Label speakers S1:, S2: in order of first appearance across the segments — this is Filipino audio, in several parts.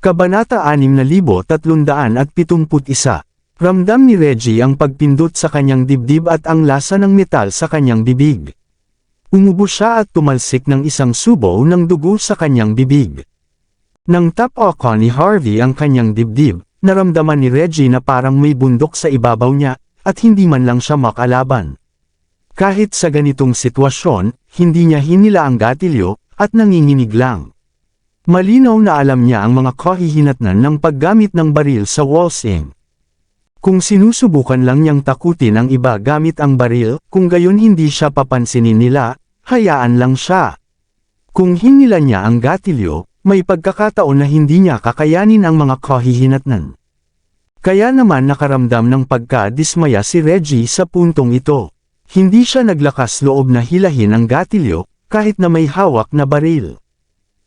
S1: Kabanata 6371. Ramdam ni Reggie ang pagpindot sa kanyang dibdib at ang lasa ng metal sa kanyang bibig. Umubo siya at tumalsik ng isang subo ng dugo sa kanyang bibig. Nang tapako ni Harvey ang kanyang dibdib, naramdaman ni Reggie na parang may bundok sa ibabaw niya, at hindi man lang siya makalaban. Kahit sa ganitong sitwasyon, hindi niya hinila ang gatilyo, at nanginginig lang. Malinaw na alam niya ang mga kahihinatnan ng paggamit ng baril sa waltzing. Kung sinusubukan lang niyang takutin ang iba gamit ang baril, kung gayon hindi siya papansinin nila, hayaan lang siya. Kung hinila niya ang gatilyo, may pagkakataon na hindi niya kakayanin ang mga kahihinatnan. Kaya naman nakaramdam ng pagka-dismaya si Reggie sa puntong ito. Hindi siya naglakas loob na hilahin ang gatilyo, kahit na may hawak na baril.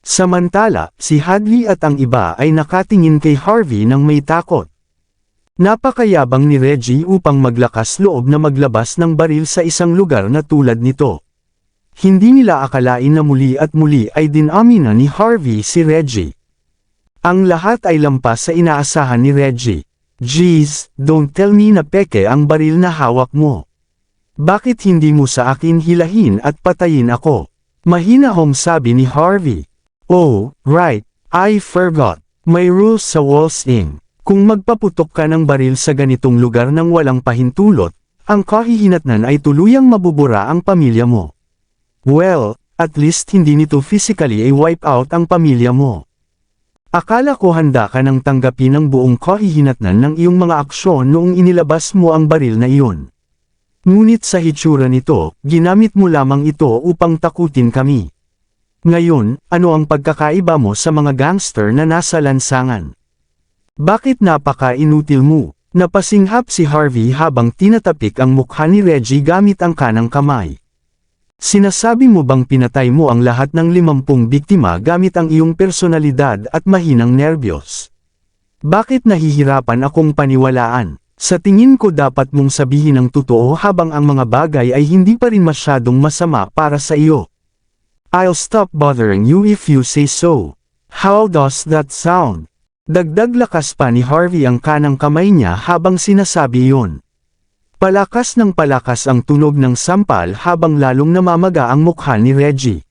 S1: Samantala, si Hadley at ang iba ay nakatingin kay Harvey nang may takot. Napakayabang ni Reggie upang maglakas loob na maglabas ng baril sa isang lugar na tulad nito. Hindi nila akalain na muli at muli ay dinamina ni Harvey si Reggie. Ang lahat ay lampas sa inaasahan ni Reggie. "Jeez, don't tell me na peke ang baril na hawak mo. Bakit hindi mo sa akin hilahin at patayin ako?" Mahinahong sabi ni Harvey. "Oh, right, I forgot. May rules sa waltzing. Kung magpaputok ka ng baril sa ganitong lugar nang walang pahintulot, ang kahihinatnan ay tuluyang mabubura ang pamilya mo. Well, at least hindi nito physically ay wipe out ang pamilya mo. Akala ko handa ka nang tanggapin ang buong kahihinatnan ng iyong mga aksyon noong inilabas mo ang baril na iyon. Ngunit sa hitsura nito, ginamit mo lamang ito upang takutin kami. Ngayon, ano ang pagkakaiba mo sa mga gangster na nasa lansangan? Bakit napaka-inutil mo?" Napasinghap si Harvey habang tinatapik ang mukha ni Reggie gamit ang kanang kamay. "Sinasabi mo bang pinatay mo ang lahat ng 50 biktima gamit ang iyong personalidad at mahinang nerbiyos? Bakit nahihirapan akong paniwalaan? Sa tingin ko dapat mong sabihin ang totoo habang ang mga bagay ay hindi pa rin masyadong masama para sa iyo. I'll stop bothering you if you say so. How does that sound?" Dagdag lakas pa ni Harvey ang kanang kamay niya habang sinasabi iyon. Palakas ng palakas ang tunog ng sampal habang lalong namamaga ang mukha ni Reggie.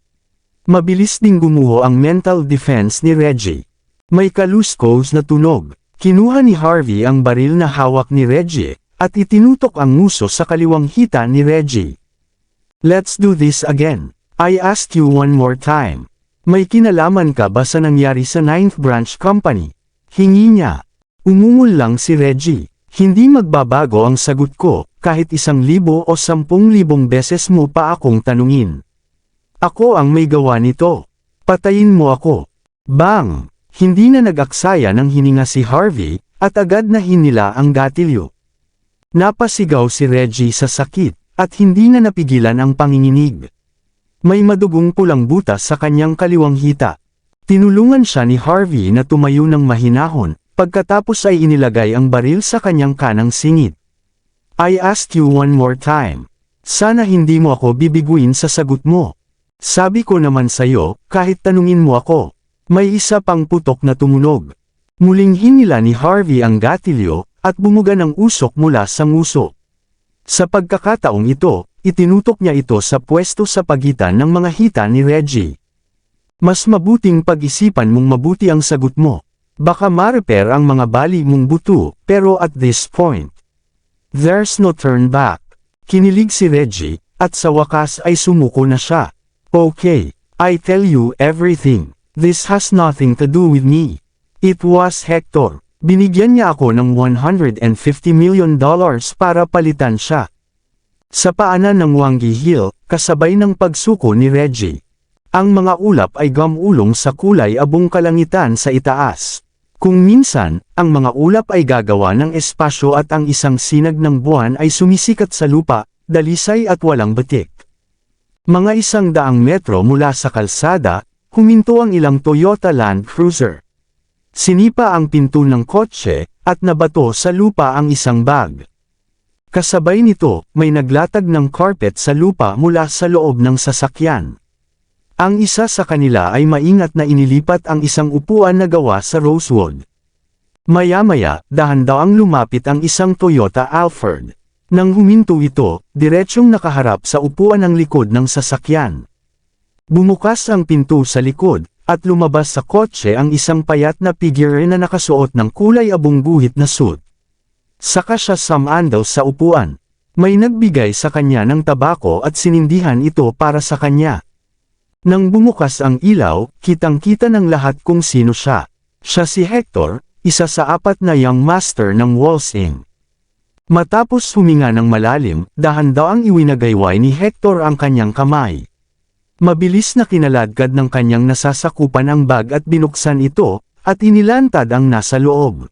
S1: Mabilis ding gumuho ang mental defense ni Reggie. May kaluskos na tunog. Kinuha ni Harvey ang baril na hawak ni Reggie, at itinutok ang nguso sa kaliwang hita ni Reggie. "Let's do this again. I ask you one more time. May kinalaman ka ba sa nangyari sa 9th Branch Company?" Hingi niya. Umungol lang si Reggie. "Hindi magbabago ang sagot ko, kahit 1,000 o 10,000 beses mo pa akong tanungin. Ako ang may gawa nito. Patayin mo ako." Bang! Hindi na nag-aksaya ng hininga si Harvey, at agad na hinila ang gatilyo. Napasigaw si Reggie sa sakit, at hindi na napigilan ang panginginig. May madugong pulang butas sa kanyang kaliwang hita. Tinulungan siya ni Harvey na tumayo ng mahinahon, pagkatapos ay inilagay ang baril sa kanyang kanang singit. "I ask you one more time. Sana hindi mo ako bibiguin sa sagot mo. Sabi ko naman sa'yo, kahit tanungin mo ako." May isa pang putok na tumunog. Muling hinila ni Harvey ang gatilyo, at bumuga ng usok mula sa nguso. Sa pagkakataong ito, itinutok niya ito sa pwesto sa pagitan ng mga hita ni Reggie. "Mas mabuting pag-isipan mong mabuti ang sagot mo. Baka ma-repair ang mga bali mong buto, pero at this point, there's no turn back." Kinilig si Reggie, at sa wakas ay sumuko na siya. "Okay, I tell you everything. This has nothing to do with me. It was Hector. Binigyan niya ako ng $150 million para palitan siya." Sa paanan ng Wangi Hill, kasabay ng pagsuko ni Reggie. Ang mga ulap ay gamulong sa kulay abong kalangitan sa itaas. Kung minsan, ang mga ulap ay gagawa ng espasyo at ang isang sinag ng buwan ay sumisikat sa lupa, dalisay at walang batik. Mga 100 metro mula sa kalsada, huminto ang ilang Toyota Land Cruiser. Sinipa ang pinto ng kotse, at nabato sa lupa ang isang bag. Kasabay nito, may naglatag ng carpet sa lupa mula sa loob ng sasakyan. Ang isa sa kanila ay maingat na inilipat ang isang upuan na gawa sa rosewood. Maya-maya, dahan-dawang lumapit ang isang Toyota Alphard. Nang huminto ito, diretsyong nakaharap sa upuan ng likod ng sasakyan. Bumukas ang pinto sa likod, at lumabas sa kotse ang isang payat na figure na nakasuot ng kulay abong guhit na suit. Saka siya sumandal sa upuan. May nagbigay sa kanya ng tabako at sinindihan ito para sa kanya. Nang bumukas ang ilaw, kitang-kita ng lahat kung sino siya. Siya si Hector, isa sa 4 na young master ng Walsing. Matapos huminga ng malalim, dahan-dawang iwinagayway ni Hector ang kanyang kamay. Mabilis na kinaladkad ng kanyang nasasakupan ang bag at binuksan ito, at inilantad ang nasa loob.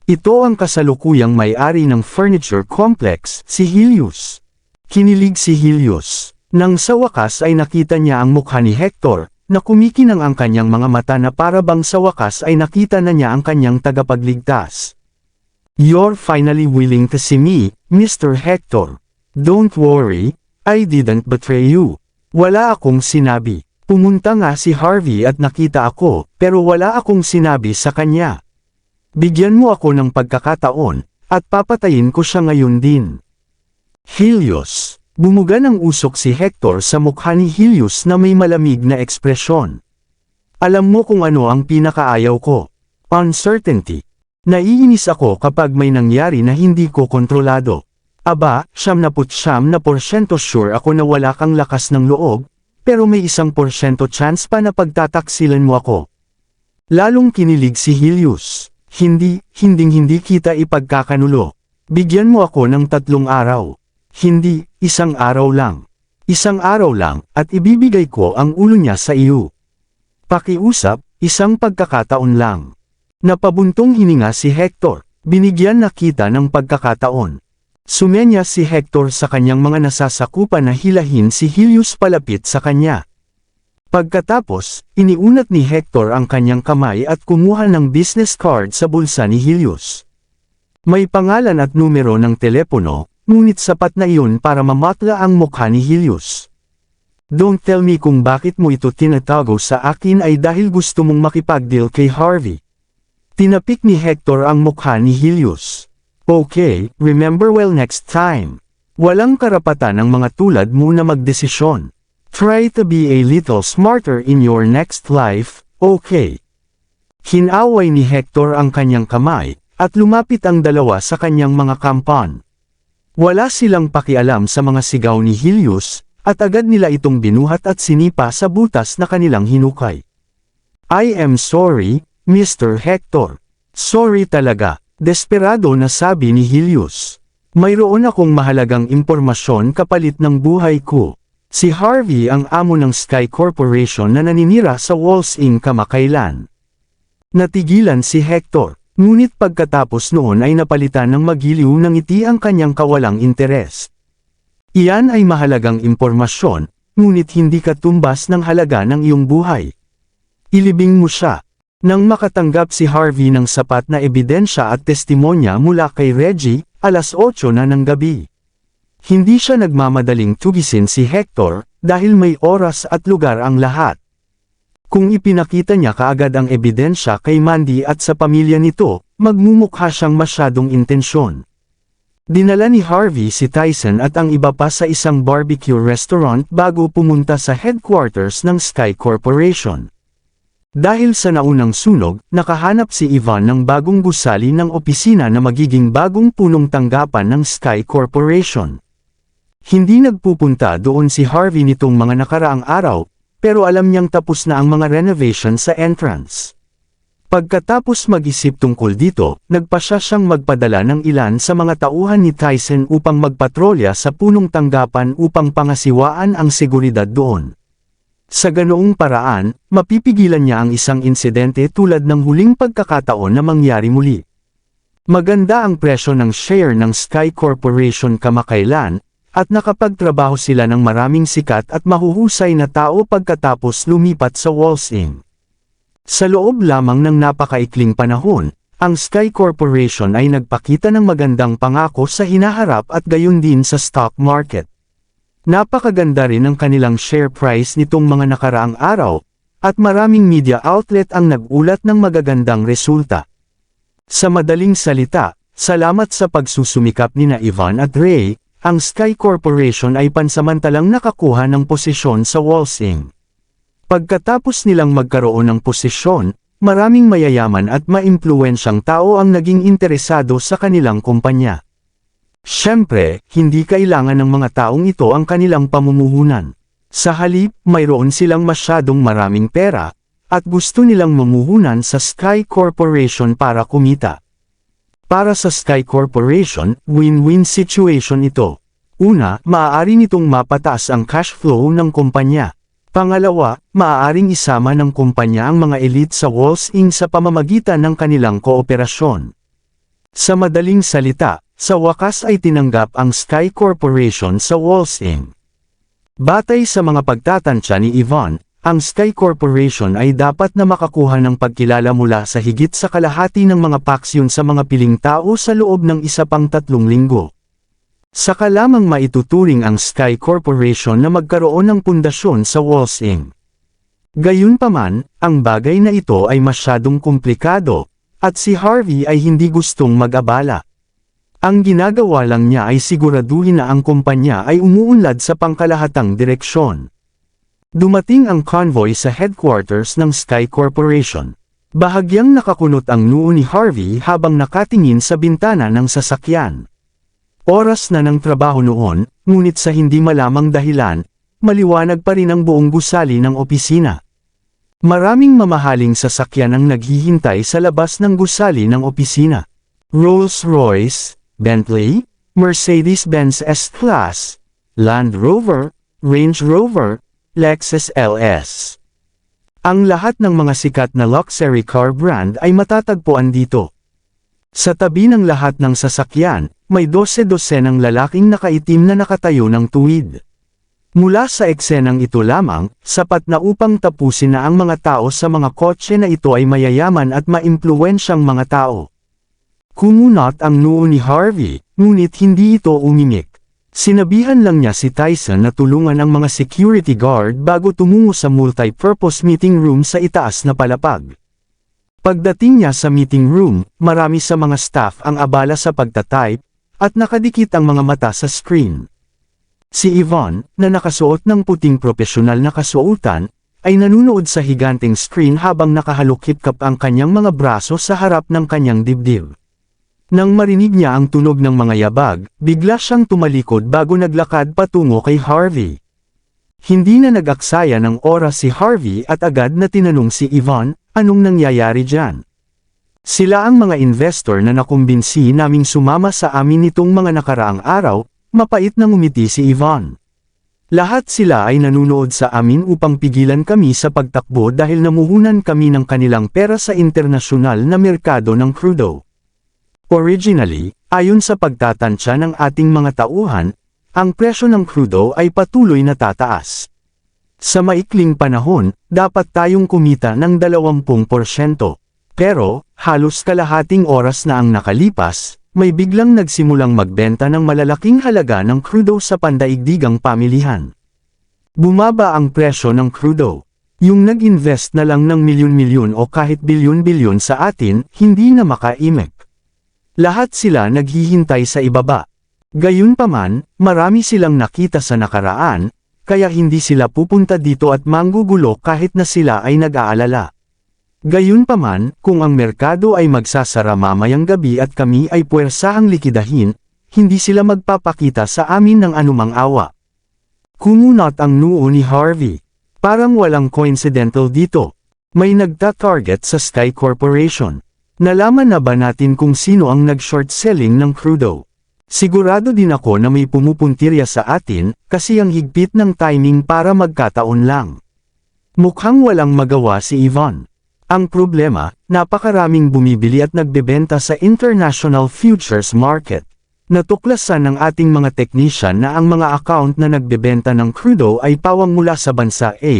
S1: Ito ang kasalukuyang may-ari ng furniture complex, si Helios. Kinilig si Helios. Nang sa wakas ay nakita niya ang mukha ni Hector, na kumikinang ang kanyang mga mata na para bang sa wakas ay nakita na niya ang kanyang tagapagligtas. "You're finally willing to see me, Mr. Hector. Don't worry, I didn't betray you. Wala akong sinabi. Pumunta nga si Harvey at nakita ako, pero wala akong sinabi sa kanya. Bigyan mo ako ng pagkakataon, at papatayin ko siya ngayon din." Helios. Bumuga ng usok si Hector sa mukha ni Helios na may malamig na ekspresyon. "Alam mo kung ano ang pinakaayaw ko. Uncertainty. Naiinis ako kapag may nangyari na hindi ko kontrolado. Aba, 99% sure ako na wala kang lakas ng loob, pero may 1% chance pa na pagtataksilan mo ako." Lalong kinilig si Helios. Hindi kita ipagkakanulo. Bigyan mo ako ng 3 araw. Hindi, 1 araw lang. 1 araw lang, at ibibigay ko ang ulo niya sa iyo. Pakiusap, 1 pagkakataon lang. Napabuntong hininga si Hector, binigyan na kita ng pagkakataon. Sumenya si Hector sa kanyang mga nasasakupan na hilahin si Helios palapit sa kanya. Pagkatapos, iniunat ni Hector ang kanyang kamay at kumuha ng business card sa bulsa ni Helios. May pangalan at numero ng telepono, ngunit sapat na iyon para mamatla ang mukha ni Helios. "Don't tell me kung bakit mo ito tinatago sa akin ay dahil gusto mong makipag-deal kay Harvey." Tinapik ni Hector ang mukha ni Helios. "Okay, remember well next time. Walang karapatan ng mga tulad mo na magdesisyon. Try to be a little smarter in your next life, okay?" Hinaway ni Hector ang kanyang kamay, at lumapit ang dalawa sa kanyang mga kampan. Wala silang pakialam sa mga sigaw ni Helios, at agad nila itong binuhat at sinipa sa butas na kanilang hinukay. "I am sorry, Mr. Hector. Sorry talaga," desperado na sabi ni Helios. "Mayroon akong mahalagang impormasyon kapalit ng buhay ko. Si Harvey ang amo ng Sky Corporation na naninira sa Walsing kamakailan." Natigilan si Hector. Ngunit pagkatapos noon ay napalitan ng magiliw ng ngiti ang kanyang kawalang interes. "Iyan ay mahalagang impormasyon, ngunit hindi katumbas ng halaga ng iyong buhay. Ilibing mo siya." Nang makatanggap si Harvey ng sapat na ebidensya at testimonya mula kay Reggie, 8:00 na ng gabi. Hindi siya nagmamadaling tugisin si Hector, dahil may oras at lugar ang lahat. Kung ipinakita niya kaagad ang ebidensya kay Mandy at sa pamilya nito, magmumukha siyang masyadong intensyon. Dinala ni Harvey si Tyson at ang iba pa sa isang barbecue restaurant bago pumunta sa headquarters ng Sky Corporation. Dahil sa naunang sunog, nakahanap si Ivan ng bagong gusali ng opisina na magiging bagong punong tanggapan ng Sky Corporation. Hindi nagpupunta doon si Harvey nitong mga nakaraang araw, pero alam niyang tapos na ang mga renovation sa entrance. Pagkatapos mag-isip tungkol dito, nagpasya siyang magpadala ng ilan sa mga tauhan ni Tyson upang magpatrolya sa punong tanggapan upang pangasiwaan ang seguridad doon. Sa ganoong paraan, mapipigilan niya ang isang insidente tulad ng huling pagkakataon na mangyari muli. Maganda ang presyo ng share ng Sky Corporation kamakailan, at nakapagtrabaho sila ng maraming sikat at mahuhusay na tao pagkatapos lumipat sa Walsing. Sa loob lamang ng napakaikling panahon, ang Sky Corporation ay nagpakita ng magandang pangako sa hinaharap at gayon din sa stock market. Napakaganda rin ang kanilang share price nitong mga nakaraang araw, at maraming media outlet ang nag-ulat ng magagandang resulta. Sa madaling salita, salamat sa pagsusumikap nina Ivan at Ray, ang Sky Corporation ay pansamantalang nakakuha ng posisyon sa Wall Street. Pagkatapos nilang magkaroon ng posisyon, maraming mayayaman at maimpluwensyang tao ang naging interesado sa kanilang kumpanya. Siyempre, hindi kailangan ng mga taong ito ang kanilang pamumuhunan. Sa halip, mayroon silang masyadong maraming pera, at gusto nilang mamuhunan sa Sky Corporation para kumita. Para sa Sky Corporation, win-win situation ito. Una, maaari nitong mapataas ang cash flow ng kumpanya. Pangalawa, maaaring isama ng kumpanya ang mga elite sa Wall Street sa pamamagitan ng kanilang kooperasyon. Sa madaling salita, sa wakas ay tinanggap ang Sky Corporation sa Wall Street. Batay sa mga pagtatansya ni Ivan, ang Sky Corporation ay dapat na makakuha ng pagkilala mula sa higit sa kalahati ng mga paksyon sa mga piling tao sa loob ng isa pang 3 linggo. Saka lamang maituturing ang Sky Corporation na magkaroon ng pundasyon sa Wall Street. Gayunpaman, ang bagay na ito ay masyadong komplikado, at si Harvey ay hindi gustong mag-abala. Ang ginagawa lang niya ay siguraduhin na ang kumpanya ay umuunlad sa pangkalahatang direksyon. Dumating ang convoy sa headquarters ng Sky Corporation. Bahagyang nakakunot ang noo ni Harvey habang nakatingin sa bintana ng sasakyan. Oras na ng trabaho noon, ngunit sa hindi malamang dahilan, maliwanag pa rin ang buong gusali ng opisina. Maraming mamahaling sasakyan ang naghihintay sa labas ng gusali ng opisina. Rolls-Royce, Bentley, Mercedes-Benz S-Class, Land Rover, Range Rover, Lexus LS. Ang lahat ng mga sikat na luxury car brand ay matatagpuan dito. Sa tabi ng lahat ng sasakyan, may 12-12 ng lalaking nakaitim na nakatayo ng tuwid. Mula sa eksenang ito lamang, sapat na upang tapusin na ang mga tao sa mga kotse na ito ay mayayaman at maimpluwensyang mga tao. Kumunot ang noo ni Harvey, ngunit hindi ito umimik. Sinabihan lang niya si Tyson na tulungan ang mga security guard bago tumungo sa multi-purpose meeting room sa itaas na palapag. Pagdating niya sa meeting room, marami sa mga staff ang abala sa pagtatype, at nakadikit ang mga mata sa screen. Si Ivan, na nakasuot ng puting profesional na kasuotan, ay nanunood sa higanteng screen habang nakahalukip-kap ang kanyang mga braso sa harap ng kanyang dibdib. Nang marinig niya ang tunog ng mga yabag, bigla siyang tumalikod bago naglakad patungo kay Harvey. Hindi na nag-aksaya ng oras si Harvey at agad na tinanong si Ivan, anong nangyayari dyan? Sila ang mga investor na nakumbinsi naming sumama sa amin nitong mga nakaraang araw, mapait na ngumiti si Ivan. Lahat sila ay nanunood sa amin upang pigilan kami sa pagtakbo dahil namuhunan kami ng kanilang pera sa internasyonal na merkado ng krudo. Originally, ayon sa pagtatansya ng ating mga tauhan, ang presyo ng krudo ay patuloy na tataas. Sa maikling panahon, dapat tayong kumita ng 20%. Pero, halos kalahating oras na ang nakalipas, may biglang nagsimulang magbenta ng malalaking halaga ng krudo sa pandaigdigang pamilihan. Bumaba ang presyo ng krudo. Yung nag-invest na lang ng milyon-milyon o kahit bilyon-bilyon sa atin, hindi na makaimek. Lahat sila naghihintay sa ibaba. Gayunpaman, marami silang nakita sa nakaraan, kaya hindi sila pupunta dito at manggugulo kahit na sila ay nag-aalala. Gayunpaman, kung ang merkado ay magsasara mamayang gabi at kami ay puwersahang likidahin, hindi sila magpapakita sa amin ng anumang awa. Kumunot ang noo ni Harvey. Parang walang coincidental dito. May nagta-target sa Sky Corporation. Nalaman na ba natin kung sino ang nag-short selling ng krudo? Sigurado din ako na may pumupuntirya sa atin, kasi ang higpit ng timing para magkataon lang. Mukhang walang magawa si Ivan. Ang problema, napakaraming bumibili at nagbebenta sa international futures market. Natuklasan ng ating mga technician na ang mga account na nagbebenta ng krudo ay pawang mula sa bansa A.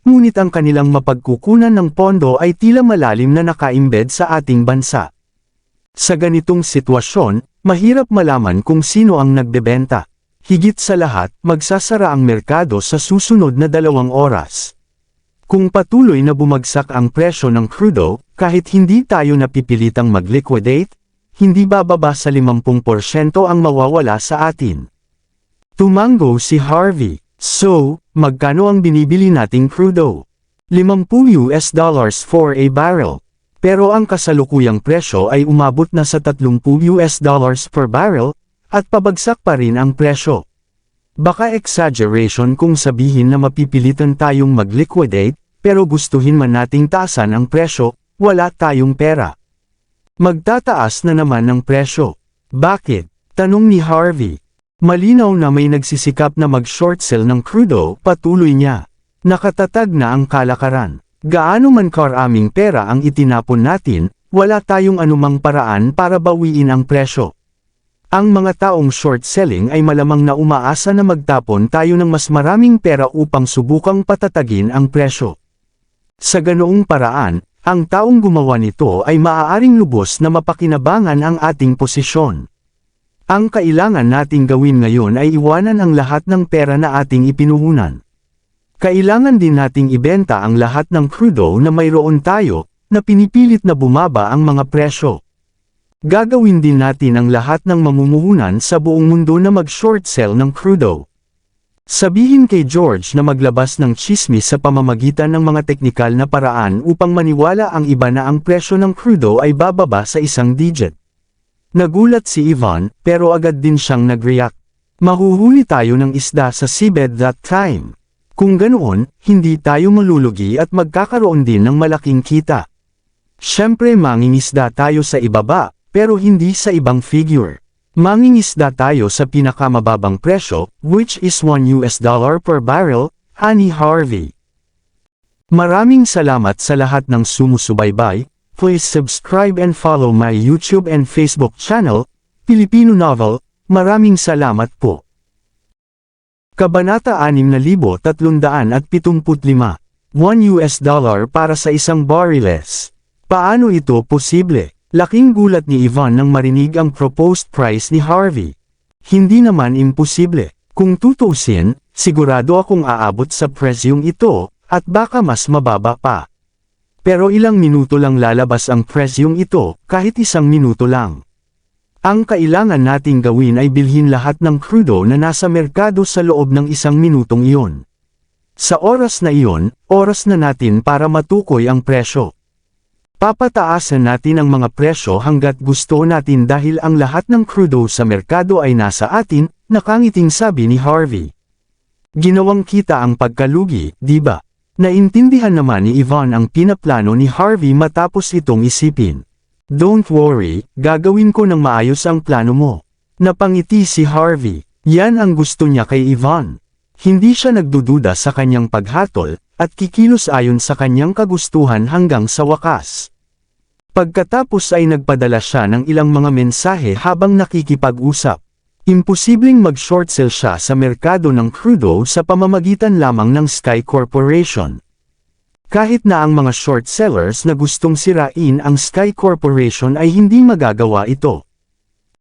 S1: Ngunit ang kanilang mapagkukunan ng pondo ay tila malalim na nakaimbed sa ating bansa. Sa ganitong sitwasyon, mahirap malaman kung sino ang nagbebenta. Higit sa lahat, magsasara ang merkado sa susunod na 2 oras. Kung patuloy na bumagsak ang presyo ng crudo, kahit hindi tayo napipilitang mag-liquidate, hindi bababa sa 50% ang mawawala sa atin. Tumango si Harvey. So, magkano ang binibili nating crudo? $50 for a barrel. Pero ang kasalukuyang presyo ay umabot na sa $30 per barrel, at pabagsak pa rin ang presyo. Baka exaggeration kung sabihin na mapipilitan tayong mag-liquidate, pero gustuhin man nating taasan ang presyo, wala tayong pera. Magtataas na naman ng presyo. Bakit? Tanong ni Harvey. Malinaw na may nagsisikap na mag-short sell ng crudo, patuloy niya. Nakatatag na ang kalakaran. Gaano man karaming pera ang itinapon natin, wala tayong anumang paraan para bawiin ang presyo. Ang mga taong short selling ay malamang na umaasa na magtapon tayo ng mas maraming pera upang subukang patatagin ang presyo. Sa ganoong paraan, ang taong gumawa nito ay maaaring lubos na mapakinabangan ang ating posisyon. Ang kailangan nating gawin ngayon ay iwanan ang lahat ng pera na ating ipinuhunan. Kailangan din nating ibenta ang lahat ng crudo na mayroon tayo, na pinipilit na bumaba ang mga presyo. Gagawin din natin ang lahat ng mamumuhunan sa buong mundo na mag-short sell ng crudo. Sabihin kay George na maglabas ng tsismis sa pamamagitan ng mga teknikal na paraan upang maniwala ang iba na ang presyo ng crudo ay bababa sa 1 digit. Nagulat si Ivan, pero agad din siyang nag-react. Mahuhuli tayo ng isda sa seabed that time. Kung ganoon, hindi tayo malulugi at magkakaroon din ng malaking kita. Siyempre mangingisda tayo sa ibaba, pero hindi sa ibang figure. Mangingisda tayo sa pinakamababang presyo, which is $1 per barrel, ani Harvey. Maraming salamat sa lahat ng sumusubaybay. Please subscribe and follow my YouTube and Facebook channel, Filipino Novel. Maraming salamat po. Kabanata 6375. $1 para sa isang barriles. Paano ito posible? Laking gulat ni Ivan nang marinig ang proposed price ni Harvey. Hindi naman imposible. Kung tutuusin, sigurado akong aabot sa presyong ito, at baka mas mababa pa. Pero ilang minuto lang lalabas ang presyong ito, kahit 1 minuto lang. Ang kailangan nating gawin ay bilhin lahat ng crudo na nasa merkado sa loob ng 1 minutong iyon. Sa oras na iyon, oras na natin para matukoy ang presyo. Papataasan natin ang mga presyo hanggat gusto natin dahil ang lahat ng crudo sa merkado ay nasa atin, nakangiting sabi ni Harvey. Ginawang kita ang pagkalugi, di ba? Naintindihan naman ni Ivan ang pinaplano ni Harvey matapos itong isipin. Don't worry, gagawin ko ng maayos ang plano mo. Napangiti si Harvey. Yan ang gusto niya kay Ivan. Hindi siya nagdududa sa kanyang paghatol, at kikilos ayon sa kanyang kagustuhan hanggang sa wakas. Pagkatapos ay nagpadala siya ng ilang mga mensahe habang nakikipag-usap. Imposibleng mag-short sell siya sa merkado ng crudo sa pamamagitan lamang ng Sky Corporation. Kahit na ang mga short sellers na gustong sirain ang Sky Corporation ay hindi magagawa ito.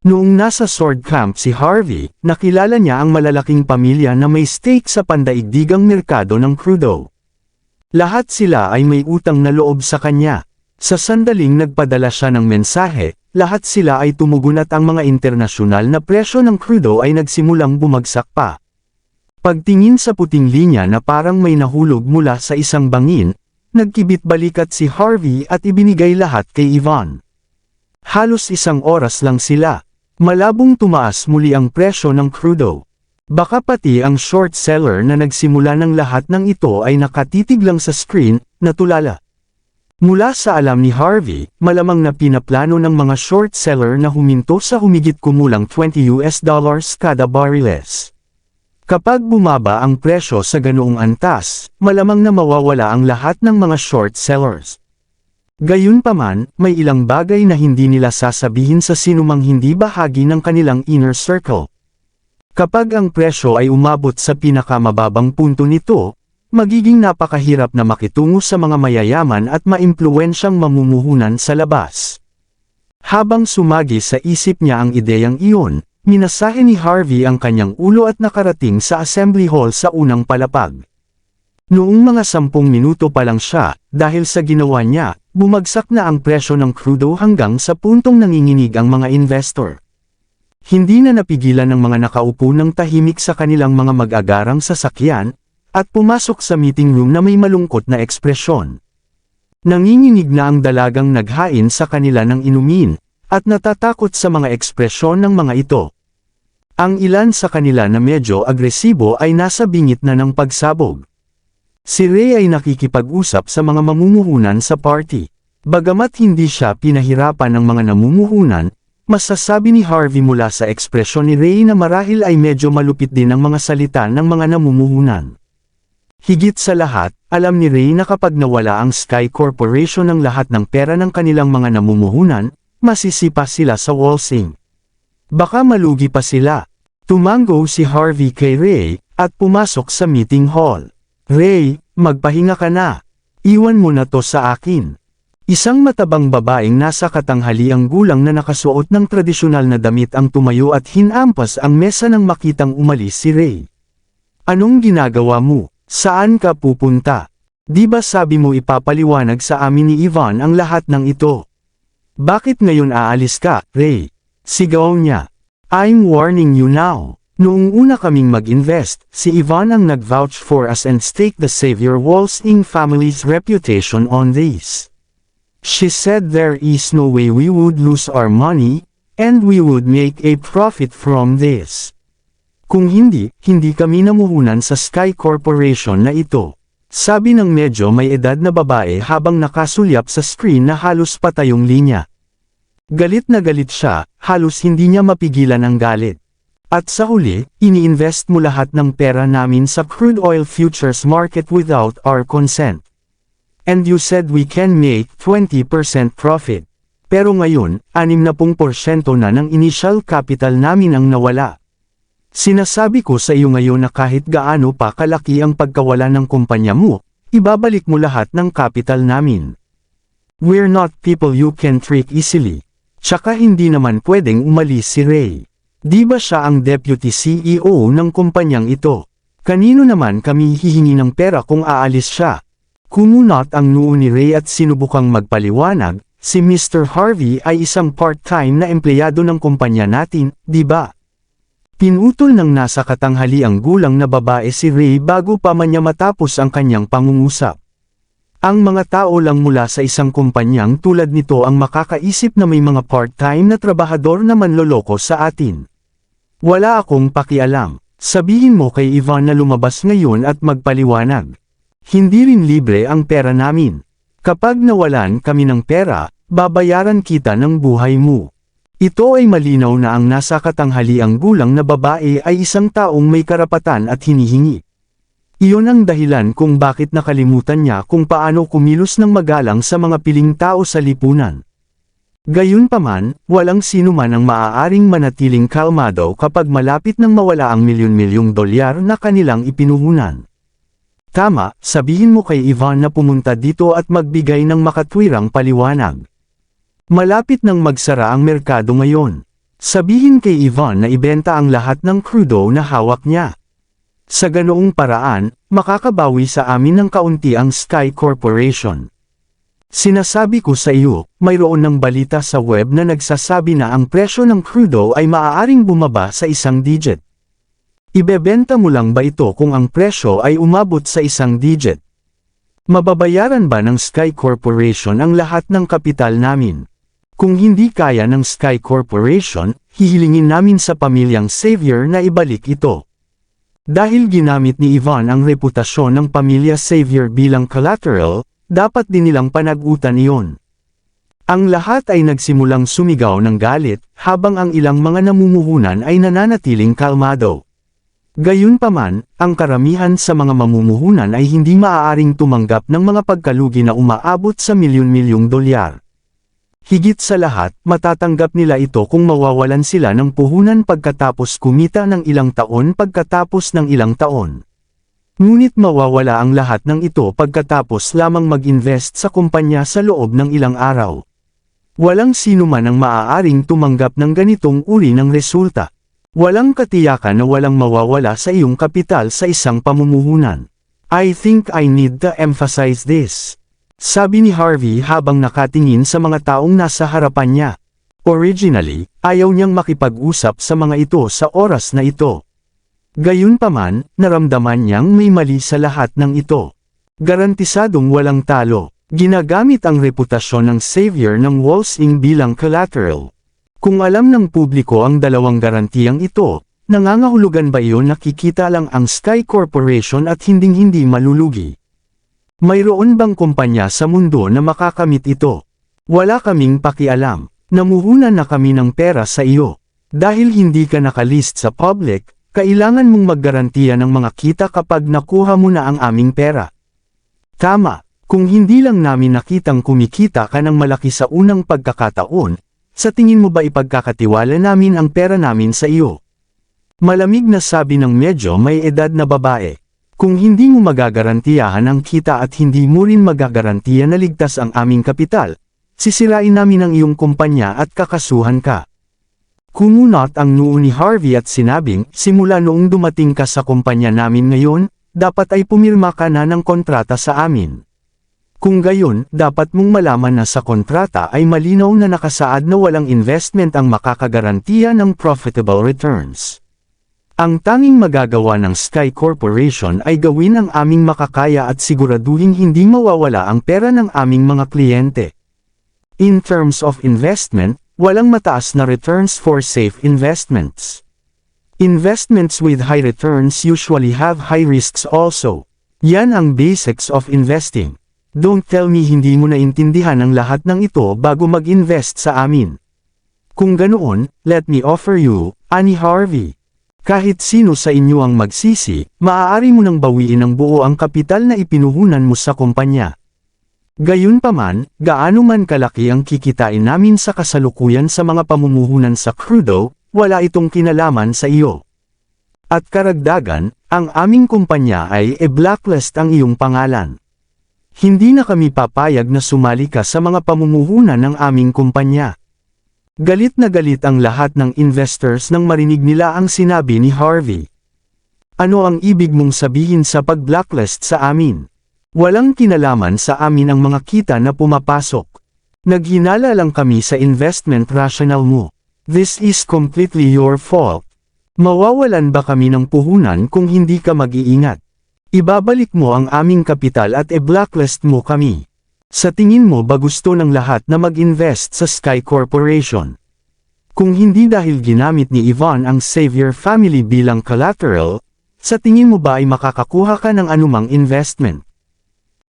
S1: Noong nasa Sword Camp si Harvey, nakilala niya ang malalaking pamilya na may stake sa pandaigdigang merkado ng crudo. Lahat sila ay may utang na loob sa kanya. Sa sandaling nagpadala siya ng mensahe, lahat sila ay tumugon at ang mga internasyonal na presyo ng crudo ay nagsimulang bumagsak pa. Pagtingin sa puting linya na parang may nahulog mula sa isang bangin, nagkibit balikat si Harvey at ibinigay lahat kay Ivan. Halos 1 oras lang sila. Malabong tumaas muli ang presyo ng crudo. Baka pati ang short seller na nagsimula ng lahat ng ito ay nakatitig lang sa screen, natulala. Mula sa alam ni Harvey, malamang na pinaplano ng mga short seller na huminto sa humigit kumulang $20 kada barriles. Kapag bumaba ang presyo sa ganoong antas, malamang na mawawala ang lahat ng mga short sellers. Gayunpaman, may ilang bagay na hindi nila sasabihin sa sinumang hindi bahagi ng kanilang inner circle. Kapag ang presyo ay umabot sa pinakamababang punto nito, magiging napakahirap na makitungo sa mga mayayaman at maimpluwensyang mamumuhunan sa labas. Habang sumagi sa isip niya ang ideyang iyon, minasahe ni Harvey ang kanyang ulo at nakarating sa assembly hall sa unang palapag. Noong mga 10 minuto pa lang siya, dahil sa ginawa niya, bumagsak na ang presyo ng crudo hanggang sa puntong nanginginig ang mga investor. Hindi na napigilan ng mga nakaupo ng tahimik sa kanilang mga mag-agarang sasakyan, at pumasok sa meeting room na may malungkot na ekspresyon. Nanginginig na ang dalagang naghain sa kanila ng inumin, at natatakot sa mga ekspresyon ng mga ito. Ang ilan sa kanila na medyo agresibo ay nasa bingit na ng pagsabog. Si Ray ay nakikipag-usap sa mga mamumuhunan sa party. Bagamat hindi siya pinahirapan ng mga namumuhunan, masasabi ni Harvey mula sa ekspresyon ni Ray na marahil ay medyo malupit din ang mga salita ng mga namumuhunan. Higit sa lahat, alam ni Ray na kapag nawala ang Sky Corporation ng lahat ng pera ng kanilang mga namumuhunan, masisipa sila sa waltzing. Baka malugi pa sila. Tumango si Harvey kay Ray, at pumasok sa meeting hall. Ray, magpahinga ka na. Iwan mo na to sa akin. Isang matabang babaeng nasa katanghaliang gulang na nakasuot ng tradisyonal na damit ang tumayo at hinampas ang mesa nang makitang umalis si Ray. Anong ginagawa mo? Saan ka pupunta? Di ba sabi mo ipapaliwanag sa amin ni Yvonne ang lahat ng ito? Bakit ngayon aalis ka, Ray? Sigaw niya. I'm warning you now. Noong una kaming mag-invest, si Yvonne ang nag-vouch for us and stake the Savior Waltzing family's reputation on this. She said there is no way we would lose our money, and we would make a profit from this. Kung hindi kami namuhunan sa Sky Corporation na ito. Sabi ng medyo may edad na babae habang nakasulyap sa screen na halos patayong linya. Galit na galit siya, halos hindi niya mapigilan ang galit. At sa huli, ini-invest mo lahat ng pera namin sa crude oil futures market without our consent. And you said we can make 20% profit. Pero ngayon, 60% na ng initial capital namin ang nawala. Sinasabi ko sa iyo ngayon na kahit gaano pa kalaki ang pagkawala ng kumpanya mo, ibabalik mo lahat ng capital namin. We're not people you can trick easily. Tsaka hindi naman pwedeng umalis si Ray. Di ba siya ang deputy CEO ng kumpanyang ito? Kanino naman kami hihingi ng pera kung aalis siya? Kumunot ang noo ni Ray at sinubukang magpaliwanag, si Mr. Harvey ay isang part-time na empleyado ng kumpanya natin, di ba? Pinutol ng nasa katanghaliang gulang na babae si Ray bago pa man niya matapos ang kanyang pangungusap. Ang mga tao lang mula sa isang kumpanyang tulad nito ang makakaisip na may mga part-time na trabahador na manloloko sa atin. Wala akong pakialam. Sabihin mo kay Yvonne na lumabas ngayon at magpaliwanag. Hindi rin libre ang pera namin. Kapag nawalan kami ng pera, babayaran kita ng buhay mo. Ito ay malinaw na ang nasa katanghaliang gulang na babae ay isang taong may karapatan at hinihingi. Iyon ang dahilan kung bakit nakalimutan niya kung paano kumilos ng magalang sa mga piling tao sa lipunan. Gayunpaman, walang sino man ang maaaring manatiling kalmado kapag malapit nang mawala ang milyon-milyong dolyar na kanilang ipinuhunan. Tama, sabihin mo kay Yvonne na pumunta dito at magbigay ng makatwirang paliwanag. Malapit nang magsara ang merkado ngayon. Sabihin kay Yvonne na ibenta ang lahat ng crudo na hawak niya. Sa ganoong paraan, makakabawi sa amin ng kaunti ang Sky Corporation. Sinasabi ko sa iyo, mayroon ng balita sa web na nagsasabi na ang presyo ng crudo ay maaaring bumaba sa 1 digit. Ibebenta mo lang ba ito kung ang presyo ay umabot sa 1 digit? Mababayaran ba ng Sky Corporation ang lahat ng kapital namin? Kung hindi kaya ng Sky Corporation, hihilingin namin sa pamilyang Savior na ibalik ito. Dahil ginamit ni Yvonne ang reputasyon ng pamilya Savior bilang collateral, dapat din nilang panagutan iyon. Ang lahat ay nagsimulang sumigaw ng galit, habang ang ilang mga namumuhunan ay nananatiling kalmado. Gayunpaman, ang karamihan sa mga mamumuhunan ay hindi maaaring tumanggap ng mga pagkalugi na umaabot sa milyon-milyong dolyar. Higit sa lahat, matatanggap nila ito kung mawawalan sila ng puhunan pagkatapos kumita ng ilang taon pagkatapos ng ilang taon. Ngunit mawawala ang lahat ng ito pagkatapos lamang mag-invest sa kumpanya sa loob ng ilang araw. Walang sino man ang maaaring tumanggap ng ganitong uri ng resulta. Walang katiyakan na walang mawawala sa iyong kapital sa isang pamumuhunan. I think I need to emphasize this. Sabi ni Harvey habang nakatingin sa mga taong nasa harapan niya. Originally, ayaw niyang makipag-usap sa mga ito sa oras na ito. Gayunpaman, naramdaman niyang may mali sa lahat ng ito. Garantisadong walang talo. Ginagamit ang reputasyon ng savior ng Wall Street bilang collateral. Kung alam ng publiko ang dalawang garantiyang ito, nangangahulugan ba iyon na kikita lang ang Sky Corporation at hinding-hindi malulugi? Mayroon bang kumpanya sa mundo na makakamit ito? Wala kaming pakialam. Namuhunan na kami ng pera sa iyo. Dahil hindi ka nakalist sa public, kailangan mong maggarantiya ng mga kita kapag nakuha mo na ang aming pera. Tama, kung hindi lang namin nakitang kumikita ka ng malaki sa unang pagkakataon, sa tingin mo ba ipagkakatiwala namin ang pera namin sa iyo? Malamig na sabi ng medyo may edad na babae. Kung hindi mo magagarantiyahan ang kita at hindi mo rin magagarantiya na ligtas ang aming kapital, sisirain namin ang iyong kumpanya at kakasuhan ka. Kumunot ang noo ni Harvey at sinabing, simula noong dumating ka sa kumpanya namin ngayon, dapat ay pumirma ka na ng kontrata sa amin. Kung gayon, dapat mong malaman na sa kontrata ay malinaw na nakasaad na walang investment ang makakagarantiya ng profitable returns. Ang tanging magagawa ng Sky Corporation ay gawin ang aming makakaya at siguraduhin hindi mawawala ang pera ng aming mga kliyente. In terms of investment, walang mataas na returns for safe investments. Investments with high returns usually have high risks also. Yan ang basics of investing. Don't tell me hindi mo naintindihan ang lahat ng ito bago mag-invest sa amin. Kung ganoon, let me offer you, ani Harvey. Kahit sino sa inyo ang magsisi, maaari mo nang bawiin ng buo ang kapital na ipinuhunan mo sa kumpanya. Gayunpaman, gaano man kalaki ang kikitain namin sa kasalukuyan sa mga pamumuhunan sa crudo, wala itong kinalaman sa iyo. At karagdagan, ang aming kumpanya ay e-blacklist ang iyong pangalan. Hindi na kami papayag na sumali ka sa mga pamumuhunan ng aming kumpanya. Galit na galit ang lahat ng investors nang marinig nila ang sinabi ni Harvey. Ano ang ibig mong sabihin sa pag-blacklist sa amin? Walang kinalaman sa amin ang mga kita na pumapasok. Naghinala lang kami sa investment rationale mo. This is completely your fault. Mawawalan ba kami ng puhunan kung hindi ka mag-iingat? Ibabalik mo ang aming kapital at e-blacklist mo kami. Sa tingin mo ba gusto ng lahat na mag-invest sa Sky Corporation? Kung hindi dahil ginamit ni Yvonne ang Savior family bilang collateral, sa tingin mo ba ay makakakuha ka ng anumang investment?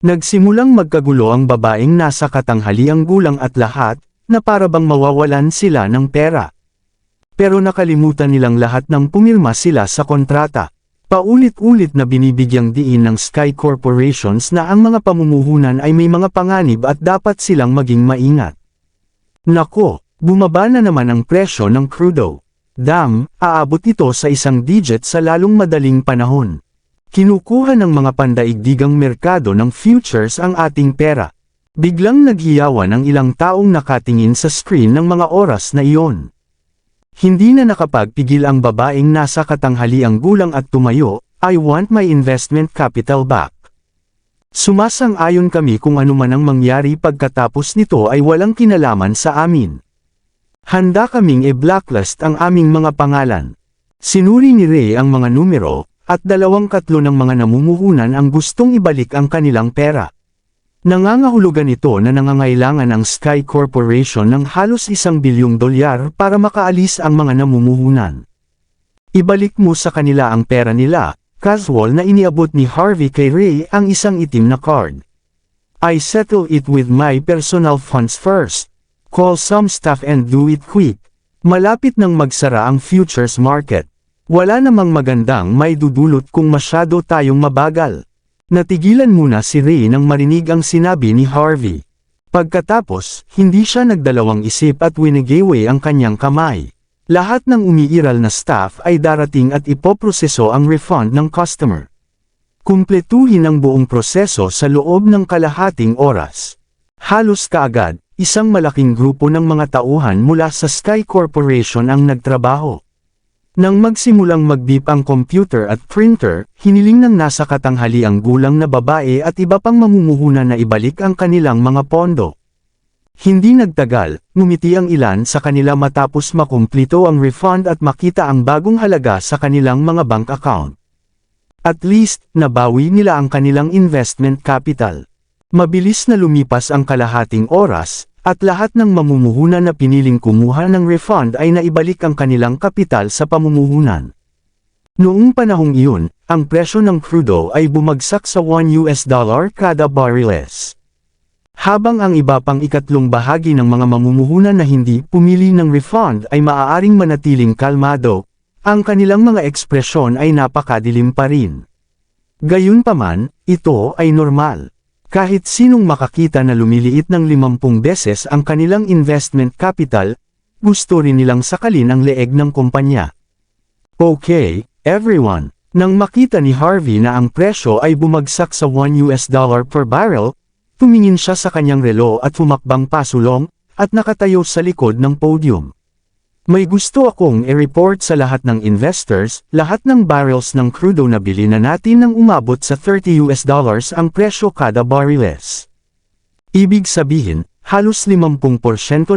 S1: Nagsimulang magkagulo ang babaeng nasa katanghaliang gulang at lahat, na para bang mawawalan sila ng pera. Pero nakalimutan nilang lahat nang pumirma sila sa kontrata. Paulit-ulit na binibigyang diin ng Sky Corporations na ang mga pamumuhunan ay may mga panganib at dapat silang maging maingat. Nako, bumaba na naman ang presyo ng crudo. Aabot ito sa isang digit sa lalong madaling panahon. Kinukuha ng mga pandaigdigang merkado ng futures ang ating pera. Biglang naghiyawan ang ilang taong nakatingin sa screen ng mga oras na iyon. Hindi na nakapagpigil ang babaeng nasa katanghaliang gulang at tumayo, I want my investment capital back. Sumasang-ayon kami kung ano man ang mangyari pagkatapos nito ay walang kinalaman sa amin. Handa kaming i-blacklist ang aming mga pangalan. Sinuri ni Ray ang mga numero, at 2/3 ng mga namumuhunan ang gustong ibalik ang kanilang pera. Nangangahulugan ito na nangangailangan ang Sky Corporation ng halos $1 bilyong para makaalis ang mga namumuhunan. Ibalik mo sa kanila ang pera nila, casual na iniabot ni Harvey kay Ray ang isang itim na card. I settle it with my personal funds first. Call some staff and do it quick. Malapit nang magsara ang futures market. Wala namang magandang may dudulot kung masyado tayong mabagal. Natigilan muna si Ray nang marinig ang sinabi ni Harvey. Pagkatapos, hindi siya nagdalawang isip at winigiwe ang kanyang kamay. Lahat ng umiiral na staff ay darating at ipoproseso ang refund ng customer. Kumpletuhin ang buong proseso sa loob ng kalahating oras. Halos kaagad, isang malaking grupo ng mga tauhan mula sa Sky Corporation ang nagtrabaho. Nang magsimulang mag-beep ang computer at printer, hiniling ng nasa katanghaliang gulang na babae at iba pang mamumuhunan na ibalik ang kanilang mga pondo. Hindi nagtagal, ngumiti ang ilan sa kanila matapos makumplito ang refund at makita ang bagong halaga sa kanilang mga bank account. At least, nabawi nila ang kanilang investment capital. Mabilis na lumipas ang kalahating oras, at lahat ng mamumuhunan na piniling kumuha ng refund ay naibalik ang kanilang kapital sa pamumuhunan. Noong panahong iyon, ang presyo ng crudo ay bumagsak sa $1 kada bariles. Habang ang iba pang ikatlong bahagi ng mga mamumuhunan na hindi pumili ng refund ay maaaring manatiling kalmado, ang kanilang mga ekspresyon ay napakadilim pa rin. Gayunpaman, ito ay normal. Kahit sinong makakita na lumiliit ng 50 beses ang kanilang investment capital, gusto rin nilang sakalin ang leeg ng kumpanya. Okay, everyone. Nang makita ni Harvey na ang presyo ay bumagsak sa $1 per barrel, tumingin siya sa kanyang relo at humakbang pasulong, at nakatayo sa likod ng podium. May gusto akong i-report sa lahat ng investors, lahat ng barrels ng crudo na bili na natin nang umabot sa $30 ang presyo kada bariles. Ibig sabihin, halos 50%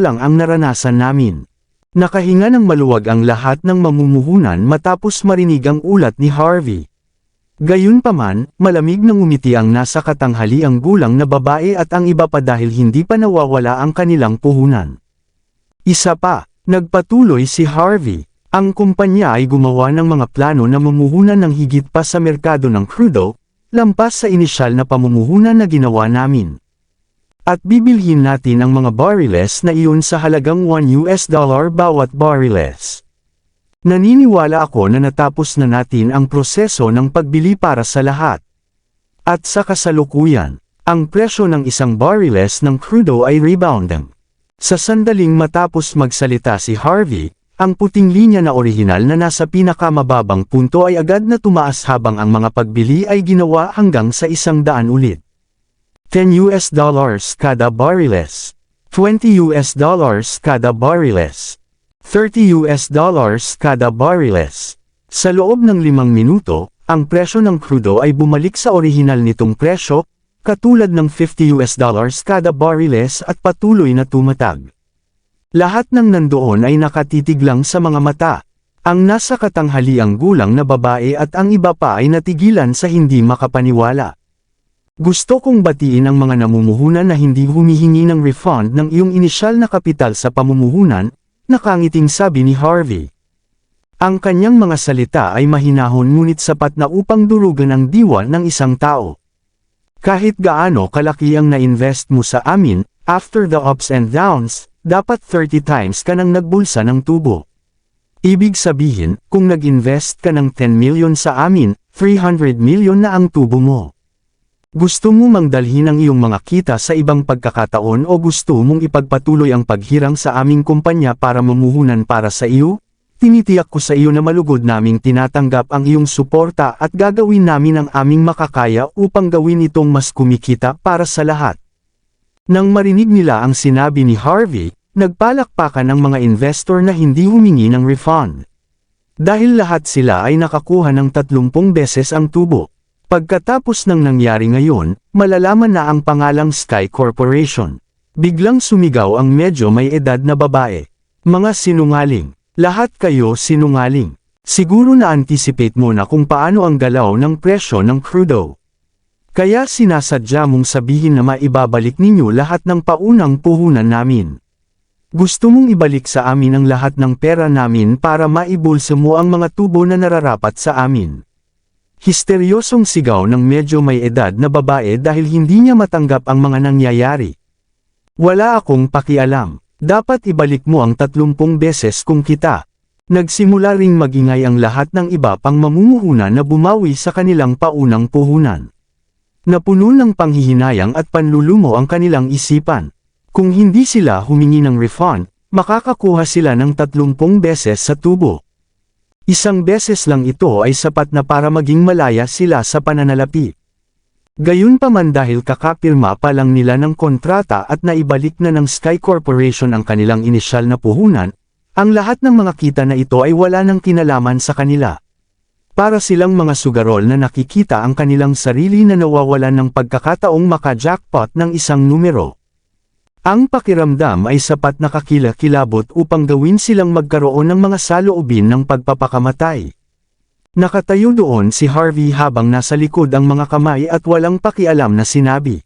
S1: lang ang naranasan namin. Nakahinga ng maluwag ang lahat ng mamumuhunan matapos marinig ang ulat ni Harvey. Gayunpaman, malamig nang umiti ang nasa katanghaliang gulang na babae at ang iba pa dahil hindi pa nawawala ang kanilang puhunan. Isa pa. Nagpatuloy si Harvey. Ang kumpanya ay gumawa ng mga plano na mamumuhunan ng higit pa sa merkado ng crudo, lampas sa inisyal na pamumuhunan na ginawa namin. At bibilhin natin ang mga bariles na iyon sa halagang $1 bawat bariles. Naniniwala ako na natapos na natin ang proseso ng pagbili para sa lahat. At sa kasalukuyan, ang presyo ng isang bariles ng crudo ay rebounding. Sa sandaling matapos magsalita si Harvey, ang puting linya na orihinal na nasa pinakamababang punto ay agad na tumaas habang ang mga pagbili ay ginawa hanggang sa $100 ulit. $10 kada bariles. $20 kada bariles. $30 kada bariles. Sa loob ng 5 minuto, ang presyo ng crudo ay bumalik sa orihinal nitong presyo, katulad ng $50 kada bariles at patuloy na tumatag. Lahat ng nandoon ay nakatitig lang sa mga mata. Ang nasa katanghaliang gulang na babae at ang iba pa ay natigilan sa hindi makapaniwala. Gusto kong batiin ang mga namumuhunan na hindi humihingi ng refund ng iyong inisyal na kapital sa pamumuhunan, nakangiting sabi ni Harvey. Ang kanyang mga salita ay mahinahon ngunit sapat na upang durugan ang diwa ng isang tao. Kahit gaano kalaki ang na-invest mo sa amin, after the ups and downs, dapat 30 times ka nang nagbulsa ng tubo. Ibig sabihin, kung nag-invest ka ng 10 million sa amin, 300 million na ang tubo mo. Gusto mo mang dalhin ang iyong mga kita sa ibang pagkakataon o gusto mong ipagpatuloy ang paghirang sa aming kumpanya para mamuhunan para sa iyo? Tinitiyak ko sa iyo na malugod naming tinatanggap ang iyong suporta at gagawin namin ang aming makakaya upang gawin itong mas kumikita para sa lahat. Nang marinig nila ang sinabi ni Harvey, nagpalakpakan ang mga investor na hindi humingi ng refund. Dahil lahat sila ay nakakuha ng 30 beses ang tubo. Pagkatapos ng nangyari ngayon, malalaman na ang pangalang Sky Corporation. Biglang sumigaw ang medyo may edad na babae. Mga sinungaling. Lahat kayo sinungaling. Siguro na-anticipate mo na kung paano ang galaw ng presyo ng crudo. Kaya sinasadya mong sabihin na maibabalik ninyo lahat ng paunang puhunan namin. Gusto mong ibalik sa amin ang lahat ng pera namin para maibulsa mo ang mga tubo na nararapat sa amin. Histeryosong sigaw ng medyo may edad na babae dahil hindi niya matanggap ang mga nangyayari. Wala akong pakialam. Dapat ibalik mo ang 30 beses kung kita. Nagsimula ring magingay ang lahat ng iba pang mamumuhunan na bumawi sa kanilang paunang puhunan. Napuno ng panghihinayang at panlulumo ang kanilang isipan. Kung hindi sila humingi ng refund, makakakuha sila ng 30 beses sa tubo. Isang beses lang ito ay sapat na para maging malaya sila sa pananalapi. Gayunpaman dahil kakapirma pa lang nila ng kontrata at naibalik na ng Sky Corporation ang kanilang inisyal na puhunan, Ang lahat ng mga kita na ito ay wala ng kinalaman sa kanila. Para silang mga sugarol na nakikita ang kanilang sarili na nawawalan ng pagkakataong maka-jackpot ng isang numero. Ang pakiramdam ay sapat na kakilakilabot upang gawin silang magkaroon ng mga saloobin ng pagpapakamatay. Nakatayo doon si Harvey habang nasa likod ang mga kamay at walang pakialam na sinabi.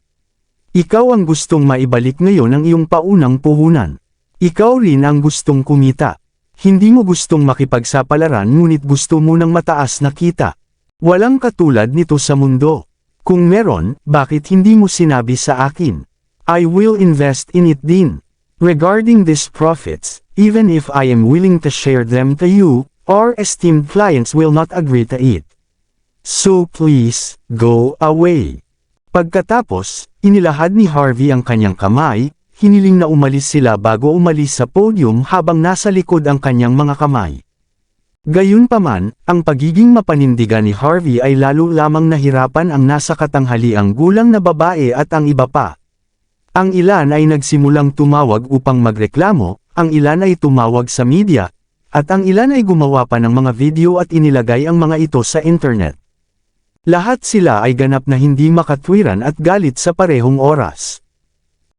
S1: Ikaw ang gustong maibalik ngayon ang iyong paunang puhunan. Ikaw rin ang gustong kumita. Hindi mo gustong makipagsapalaran ngunit gusto mo ng mataas na kita. Walang katulad nito sa mundo. Kung meron, bakit hindi mo sinabi sa akin? I will invest in it din. Regarding these profits, even if I am willing to share them to you, our esteemed clients will not agree to it. So please, go away. Pagkatapos, inilahad ni Harvey ang kanyang kamay, hiniling na umalis sila bago umalis sa podium habang nasa likod ang kanyang mga kamay. Gayunpaman, ang pagiging mapanindigan ni Harvey ay lalo lamang nahirapan ang nasa katanghaliang gulang na babae at ang iba pa. Ang ilan ay nagsimulang tumawag upang magreklamo, ang ilan ay tumawag sa media, at ang ilan ay gumawa pa ng mga video at inilagay ang mga ito sa internet. Lahat sila ay ganap na hindi makatwiran at galit sa parehong oras.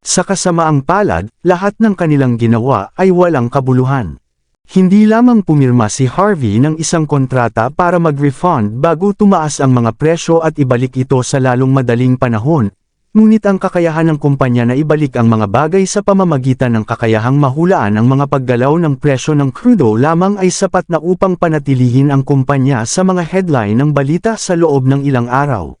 S1: Sa kasamaang palad, lahat ng kanilang ginawa ay walang kabuluhan. Hindi lamang pumirma si Harvey ng isang kontrata para mag-refund bago tumaas ang mga presyo at ibalik ito sa lalong madaling panahon, ngunit ang kakayahan ng kumpanya na ibalik ang mga bagay sa pamamagitan ng kakayahang mahulaan ang mga paggalaw ng presyo ng krudo lamang ay sapat na upang panatilihin ang kumpanya sa mga headline ng balita sa loob ng ilang araw.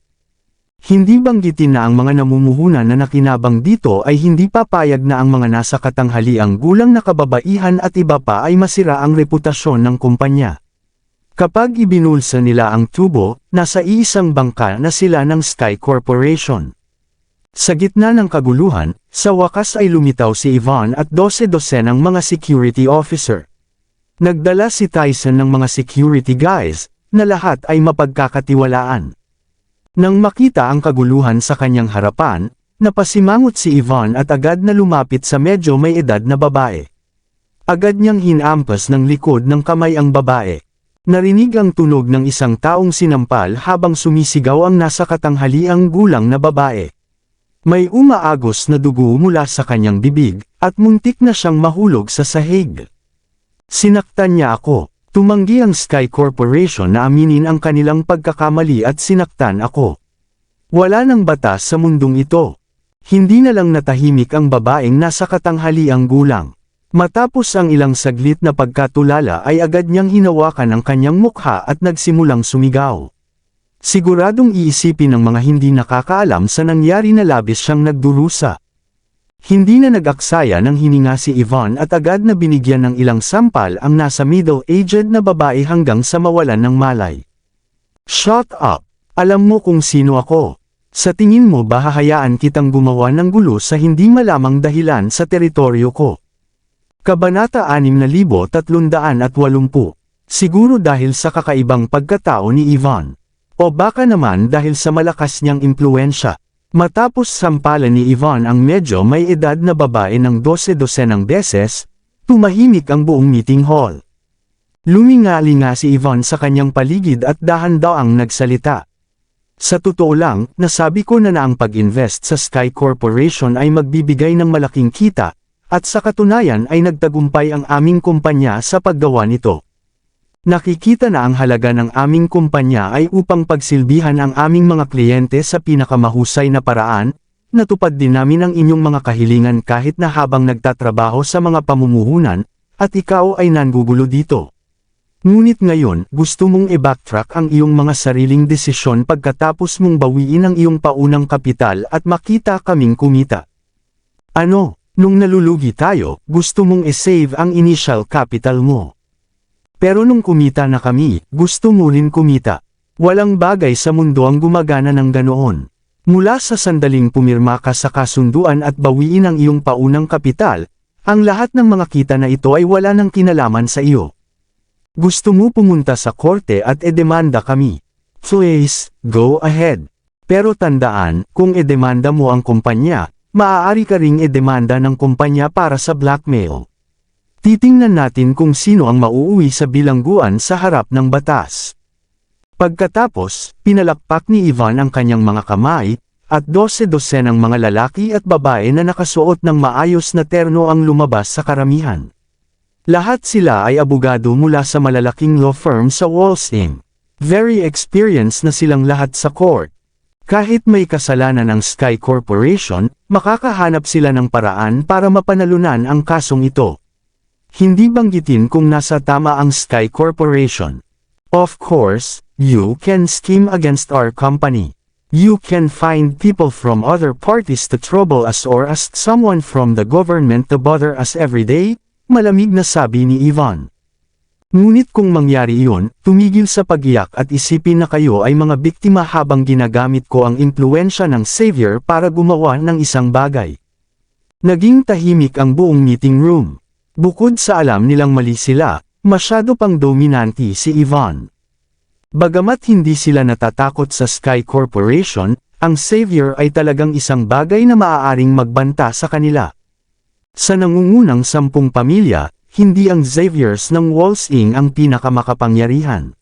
S1: Hindi banggitin na ang mga namumuhunan na nakinabang dito ay hindi papayag na ang mga nasa katanghaliang gulang na kababaihan at iba pa ay masira ang reputasyon ng kumpanya. Kapag ibinulsa nila ang tubo, nasa iisang bangka na sila ng Sky Corporation. Sa gitna ng kaguluhan, sa wakas ay lumitaw si Yvonne at 12-dosenang mga security officer. Nagdala si Tyson ng mga security guys, na lahat ay mapagkakatiwalaan. Nang makita ang kaguluhan sa kanyang harapan, napasimangot si Yvonne at agad na lumapit sa medyo may edad na babae. Agad niyang hinampas ng likod ng kamay ang babae. Narinig ang tunog ng isang taong sinampal habang sumisigaw ang nasa katanghaliang gulang na babae. May umaagos na dugo mula sa kanyang bibig, at muntik na siyang mahulog sa sahig. Sinaktan niya ako. Tumanggi ang Sky Corporation na aminin ang kanilang pagkakamali at sinaktan ako. Wala nang batas sa mundong ito. Hindi na lang natahimik ang babaeng nasa katanghaliang gulang. Matapos ang ilang saglit na pagkatulala ay agad niyang hinawakan ang kanyang mukha at nagsimulang sumigaw. Siguradong iisipin ng mga hindi nakakaalam sa nangyari na labis siyang nagdurusa. Hindi na nag-aksaya ng hininga si Yvonne at agad na binigyan ng ilang sampal ang nasa middle-aged na babae hanggang sa mawalan ng malay. Shut up! Alam mo kung sino ako. Sa tingin mo ba hahayaan kitang gumawa ng gulo sa hindi malamang dahilan sa teritoryo ko? Kabanata 6380. Siguro dahil sa kakaibang pagkatao ni Yvonne. O baka naman dahil sa malakas niyang impluensya. Matapos sampalan ni Yvonne ang medyo may edad na babae ng 12-dosenang beses, tumahimik ang buong meeting hall. Luminga-linga si Yvonne sa kanyang paligid at dahan-daang nagsalita. Sa totoo lang, nasabi ko na ang pag-invest sa Sky Corporation ay magbibigay ng malaking kita, at sa katunayan ay nagtagumpay ang aming kumpanya sa paggawa nito. Nakikita na ang halaga ng aming kumpanya ay upang pagsilbihan ang aming mga kliyente sa pinakamahusay na paraan, natupad din namin ang inyong mga kahilingan kahit na habang nagtatrabaho sa mga pamumuhunan, at ikaw ay nangugulo dito. Ngunit ngayon, gusto mong i-backtrack ang iyong mga sariling desisyon pagkatapos mong bawiin ang iyong paunang kapital at makita kaming kumita. Ano, nung nalulugi tayo, gusto mong i-save ang initial capital mo. Pero nung kumita na kami, gusto mo rin kumita. Walang bagay sa mundo ang gumagana ng ganoon. Mula sa sandaling pumirma ka sa kasunduan at bawiin ang iyong paunang kapital, ang lahat ng mga kita na ito ay wala ng kinalaman sa iyo. Gusto mo pumunta sa korte at edemanda kami. Please, go ahead. Pero tandaan, kung edemanda mo ang kumpanya, maaari ka ring edemanda ng kumpanya para sa blackmail. Titingnan natin kung sino ang mauuwi sa bilangguan sa harap ng batas. Pagkatapos, pinalakpak ni Ivan ang kanyang mga kamay, at 12-dosenang mga lalaki at babae na nakasuot ng maayos na terno ang lumabas sa karamihan. Lahat sila ay abogado mula sa malalaking law firm sa Wall Street. Very experienced na silang lahat sa court. Kahit may kasalanan ang Sky Corporation, makakahanap sila ng paraan para mapanalunan ang kasong ito. Hindi banggitin kung nasa tama ang Sky Corporation. Of course, you can scheme against our company. You can find people from other parties to trouble us or ask someone from the government to bother us every day, malamig na sabi ni Ivan. Ngunit kung mangyari iyon, tumigil sa pag-iyak at isipin na kayo ay mga biktima habang ginagamit ko ang impluensya ng Savior para gumawa ng isang bagay. Naging tahimik ang buong meeting room. Bukod sa alam nilang mali sila, masyado pang dominante si Ivan. Bagamat hindi sila natatakot sa Sky Corporation, ang Savior ay talagang isang bagay na maaaring magbanta sa kanila. Sa nangungunang 10 pamilya, hindi ang Xaviers ng Wall Street ang pinakamakapangyarihan.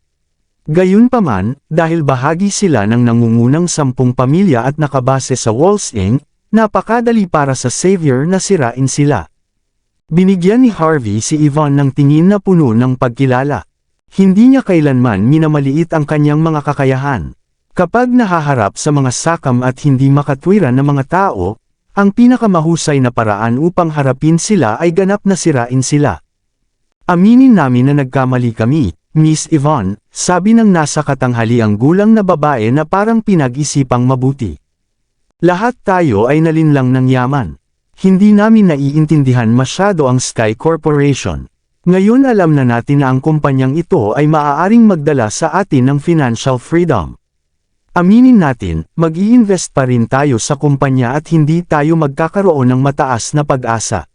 S1: Gayunpaman, dahil bahagi sila ng nangungunang 10 pamilya at nakabase sa Wall Street, napakadali para sa Savior na sirain sila. Binigyan ni Harvey si Ivan ng tingin na puno ng pagkilala. Hindi niya kailanman minamaliit ang kanyang mga kakayahan. Kapag nahaharap sa mga sakam at hindi makatwiran ng mga tao, ang pinakamahusay na paraan upang harapin sila ay ganap na sirain sila. Aminin namin na nagkamali kami, Miss Yvonne, sabi ng nasa katanghaliang gulang na babae na parang pinag-isipang mabuti. Lahat tayo ay nalinlang ng yaman. Hindi namin naiintindihan masyado ang Sky Corporation. Ngayon alam na natin na ang kumpanyang ito ay maaaring magdala sa atin ng financial freedom. Aminin natin, mag-i-invest pa rin tayo sa kumpanya at hindi tayo magkakaroon ng mataas na pag-asa.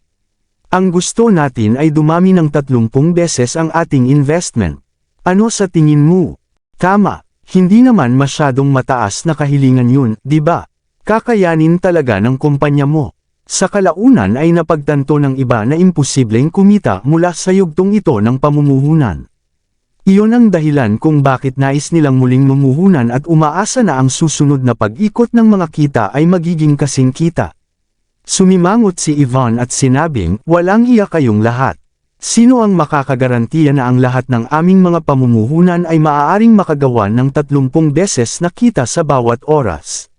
S1: Ang gusto natin ay dumami ng 30 beses ang ating investment. Ano sa tingin mo? Tama, hindi naman masyadong mataas na kahilingan yun, di ba? Kakayanin talaga ng kumpanya mo. Sa kalaunan ay napagtanto ng iba na imposibleng kumita mula sa yugtong ito ng pamumuhunan. Iyon ang dahilan kung bakit nais nilang muling mumuhunan at umaasa na ang susunod na pag-ikot ng mga kita ay magiging kasing kita. Sumimangot si Ivan at sinabing, walang iya kayong lahat. Sino ang makakagarantiya na ang lahat ng aming mga pamumuhunan ay maaaring makagawa ng 30 beses na kita sa bawat oras?